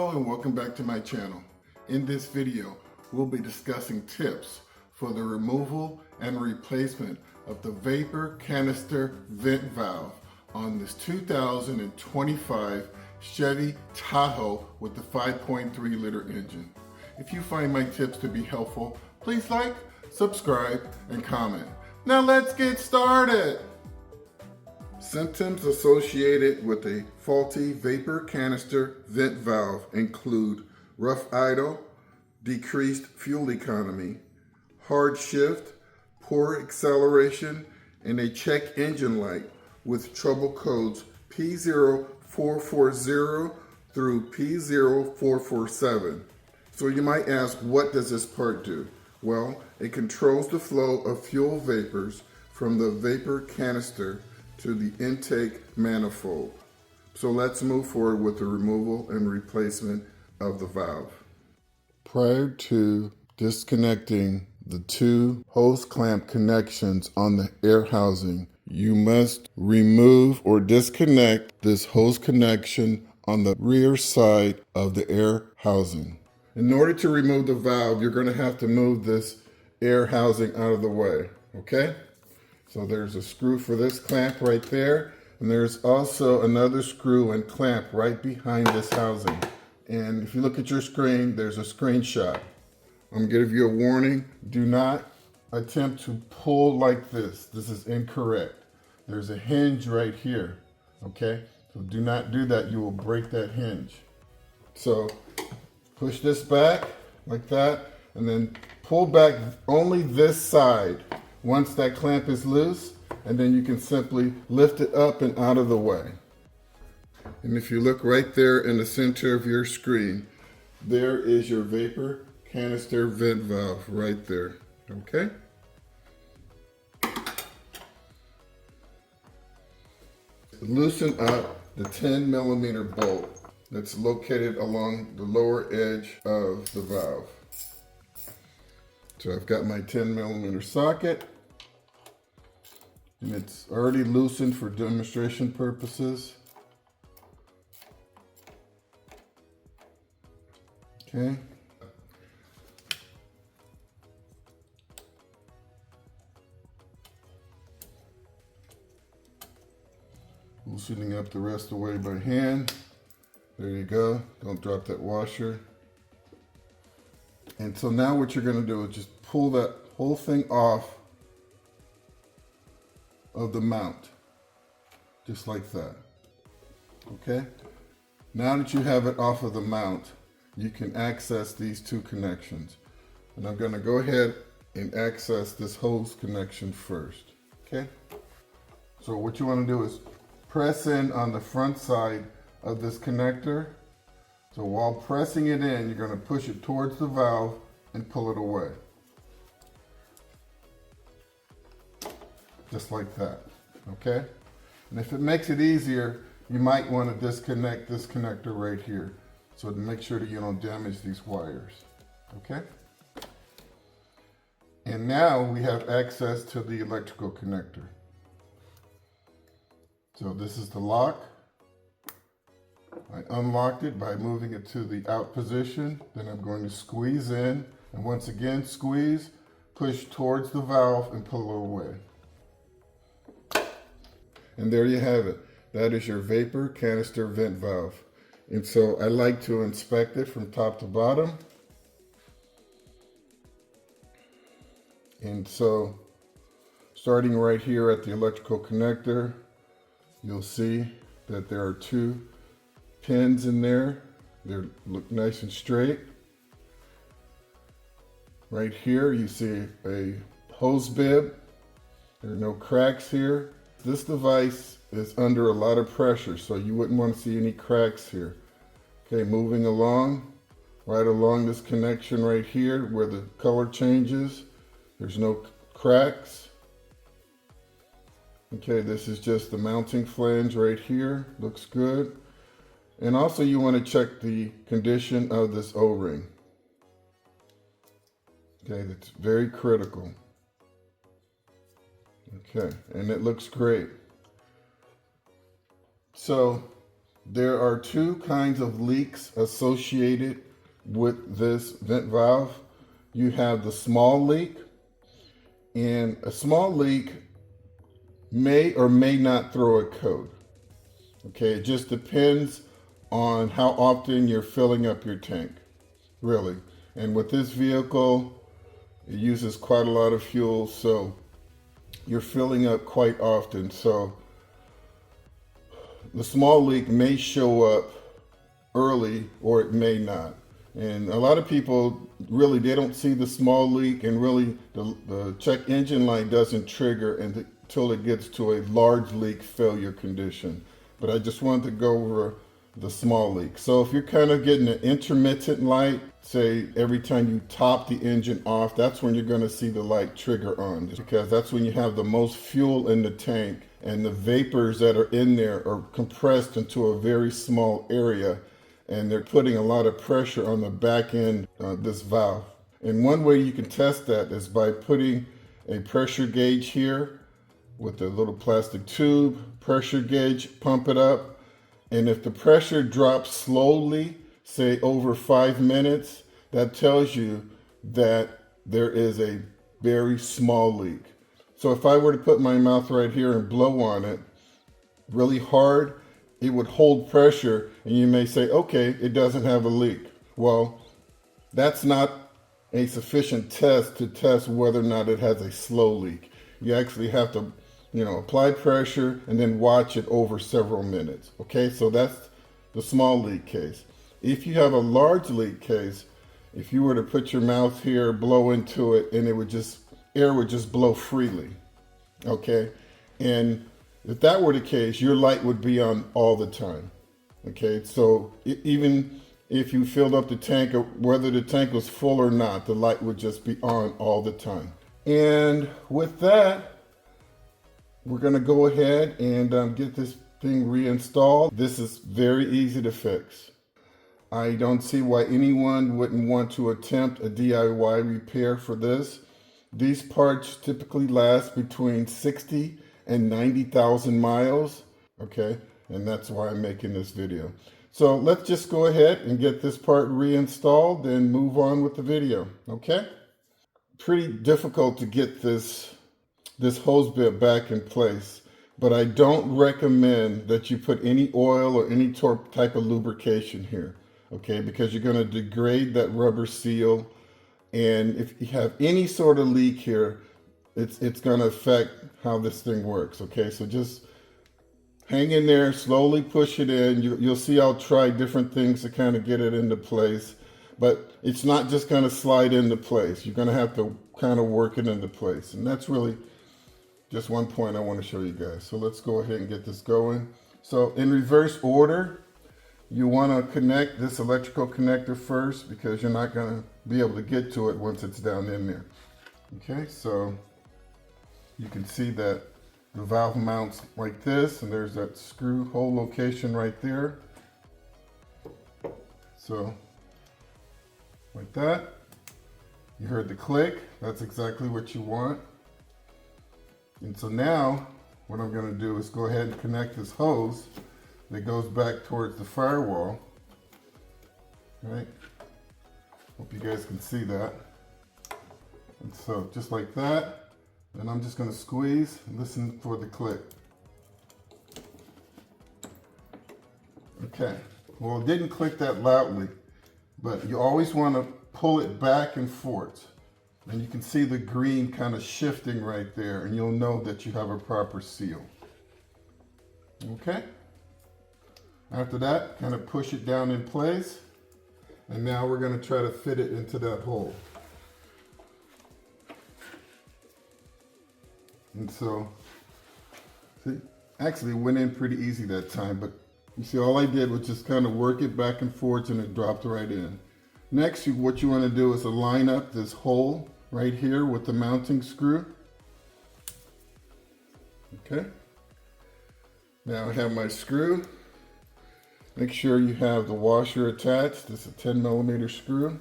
Hello and welcome back to my channel. In this video, we'll be discussing tips for the removal and replacement of the Vapor Canister Vent Valve on this 2025 Chevy Tahoe with the 5.3 liter engine. If you find my tips to be helpful, please like, subscribe, and comment. Now let's get started. Symptoms associated with a faulty vapor canister vent valve include rough idle, decreased fuel economy, hard shift, poor acceleration, and a check engine light with trouble codes P0440 through P0447. So you might ask, what does this part do? Well, it controls the flow of fuel vapors from the vapor canister to the intake manifold. So let's move forward with the removal and replacement of the valve. Prior to disconnecting the two hose clamp connections on the air housing, you must remove or disconnect this hose connection on the rear side of the air housing. In order to remove the valve, you're going to have to move this air housing out of the way, okay? So there's a screw for this clamp right there, and there's also another screw and clamp right behind this housing. And if you look at your screen, there's a screenshot. I'm going to give you a warning. Do not attempt to pull like this. This is incorrect. There's a hinge right here, okay? So do not do that. You will break that hinge. So push this back like that, and then pull back only this side. Once that clamp is loose, and then you can simply lift it up and out of the way. And if you look right there in the center of your screen, there is your vapor canister vent valve right there, okay? Loosen up the 10mm bolt that's located along the lower edge of the valve. So I've got my 10mm socket, and it's already loosened for demonstration purposes. Okay. Loosening up the rest of the way by hand. There you go. Don't drop that washer. And so now what you're going to do is just pull that whole thing off of the mount, just like that. Okay? Now that you have it off of the mount, you can access these two connections. And I'm going to go ahead and access this hose connection first. Okay? So what you want to do is press in on the front side of this connector. So while pressing it in, you're going to push it towards the valve and pull it away. Just like that, okay? And if it makes it easier, you might want to disconnect this connector right here, so to make sure that you don't damage these wires, okay? And now we have access to the electrical connector. So this is the lock. I unlocked it by moving it to the out position. Then I'm going to squeeze in, and once again squeeze, push towards the valve and pull it away. And there you have it. That is your vapor canister vent valve. And so I like to inspect it from top to bottom. And so starting right here at the electrical connector, you'll see that there are two pins in there. They look nice and straight. Right here you see a hose bib. There are no cracks here. This device is under a lot of pressure, so you wouldn't want to see any cracks here. Okay, moving along, right along this connection right here where the color changes, there's no cracks. Okay, this is just the mounting flange right here, looks good. And also you want to check the condition of this O-ring. Okay, that's very critical. Okay, and it looks great. So There are two kinds of leaks associated with this vent valve. You have the small leak, and a small leak may or may not throw a code. Okay, it just depends on how often you're filling up your tank, really. And with this vehicle, it uses quite a lot of fuel, so you're filling up quite often. So the small leak may show up early or it may not. And a lot of people really, they don't see the small leak, and really the check engine light doesn't trigger until it gets to a large leak failure condition. But I just wanted to go over the small leak. So if you're kind of getting an intermittent light, say every time you top the engine off, that's when you're going to see the light trigger on, because that's when you have the most fuel in the tank, and the vapors that are in there are compressed into a very small area, and they're putting a lot of pressure on the back end of this valve. And one way you can test that is by putting a pressure gauge here with a little plastic tube, pressure gauge, pump it up. And if the pressure drops slowly, say over 5 minutes, that tells you that there is a very small leak. So if I were to put my mouth right here and blow on it really hard, it would hold pressure, and you may say, okay, it doesn't have a leak. Well, that's not a sufficient test to test whether or not it has a slow leak. You actually have to, apply pressure and then watch it over several minutes. Okay, so that's the small leak case. If you have a large leak case, if you were to put your mouth here, blow into it, and air would just blow freely. Okay, and if that were the case, your light would be on all the time. Okay, so even if you filled up the tank, or whether the tank was full or not, the light would just be on all the time. And with that, we're going to go ahead and get this thing reinstalled. This is very easy to fix. I don't see why anyone wouldn't want to attempt a DIY repair for this. These parts typically last between 60 and 90,000 miles, okay? And that's why I'm making this video. So let's just go ahead and get this part reinstalled and move on with the video, okay? Pretty difficult to get this hose bit back in place, but I don't recommend that you put any oil or any type of lubrication here, okay? Because you're gonna degrade that rubber seal, and if you have any sort of leak here, it's going to affect how this thing works. Okay, so just hang in there, slowly push it in. You'll see I'll try different things to kind of get it into place, but it's not just going to slide into place. You're going to have to kind of work it into place, and that's really just one point I want to show you guys. So let's go ahead and get this going. So in reverse order, you want to connect this electrical connector first, because you're not going to be able to get to it once it's down in there. Okay, so you can see that the valve mounts like this, and there's that screw hole location right there. So like that, you heard the click. That's exactly what you want. And so now what I'm going to do is go ahead and connect this hose that goes back towards the firewall. All right, hope you guys can see that. And so just like that, and I'm just going to squeeze and listen for the click. Okay, well, it didn't click that loudly, but you always want to pull it back and forth. And you can see the green kind of shifting right there, and you'll know that you have a proper seal. Okay, after that, kind of push it down in place, and now we're going to try to fit it into that hole. And so, see, actually it went in pretty easy that time, but you see all I did was just kind of work it back and forth, and it dropped right in. Next, what you want to do is align up this hole right here with the mounting screw. Okay. Now I have my screw. Make sure you have the washer attached. This is a 10mm screw.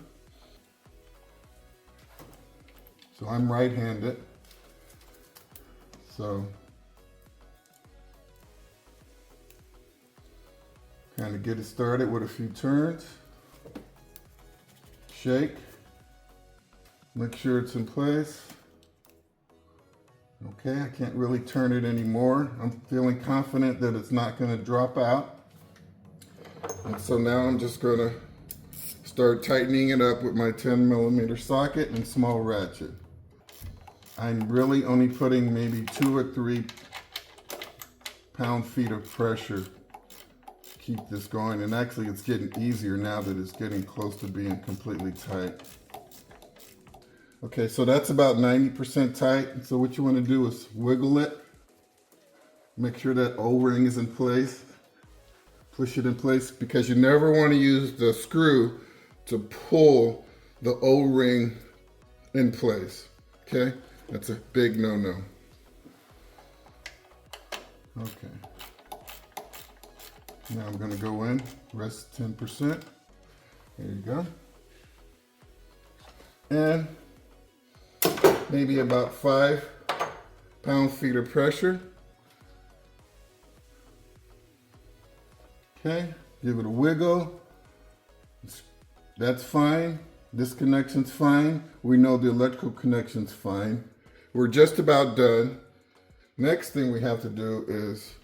So I'm right-handed. So Kind of get it started with a few turns. Shake. Make sure it's in place. Okay, I can't really turn it anymore. I'm feeling confident that it's not going to drop out. And so now I'm just going to start tightening it up with my 10mm socket and small ratchet. I'm really only putting maybe 2 or 3 pound-feet of pressure to keep this going. And actually it's getting easier now that it's getting close to being completely tight. Okay, so that's about 90% tight. So what you want to do is wiggle it. Make sure that O-ring is in place. Push it in place because you never want to use the screw to pull the O-ring in place. Okay, that's a big no-no. Okay. Now I'm going to go in, rest 10%. There you go. And maybe about 5 pound-feet of pressure. Okay, give it a wiggle. That's fine. This connection's fine. We know the electrical connection's fine. We're just about done. Next thing we have to do is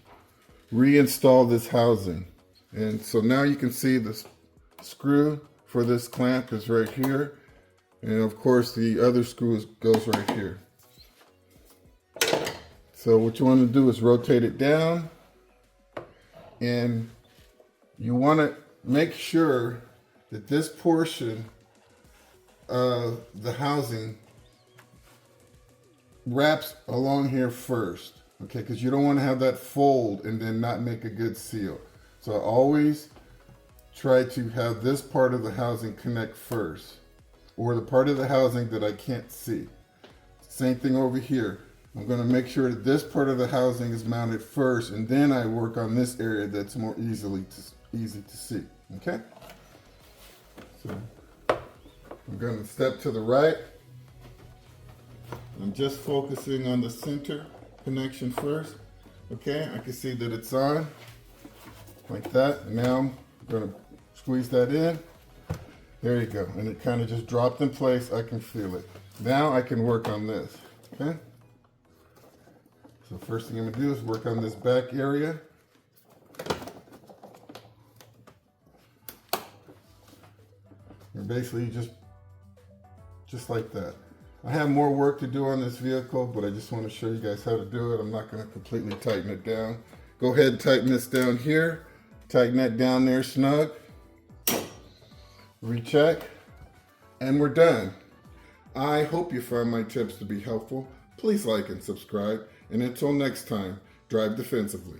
reinstall this housing. And so now you can see the screw for this clamp is right here. And of course the other screw goes right here. So what you want to do is rotate it down, and you want to make sure that this portion of the housing wraps along here first, okay? Because you don't want to have that fold and then not make a good seal. So I always try to have this part of the housing connect first, or the part of the housing that I can't see. Same thing over here. I'm going to make sure that this part of the housing is mounted first, and then I work on this area that's more easy to see, okay? So I'm going to step to the right. I'm just focusing on the center connection first. Okay, I can see that it's on like that. Now I'm going to squeeze that in. There you go. And it kind of just dropped in place. I can feel it. Now I can work on this. Okay. So first thing I'm going to do is work on this back area. And basically just like that. I have more work to do on this vehicle, but I just want to show you guys how to do it. I'm not going to completely tighten it down. Go ahead and tighten this down here. Tighten that down there snug. Recheck. And we're done. I hope you found my tips to be helpful. Please like and subscribe. And until next time, drive defensively.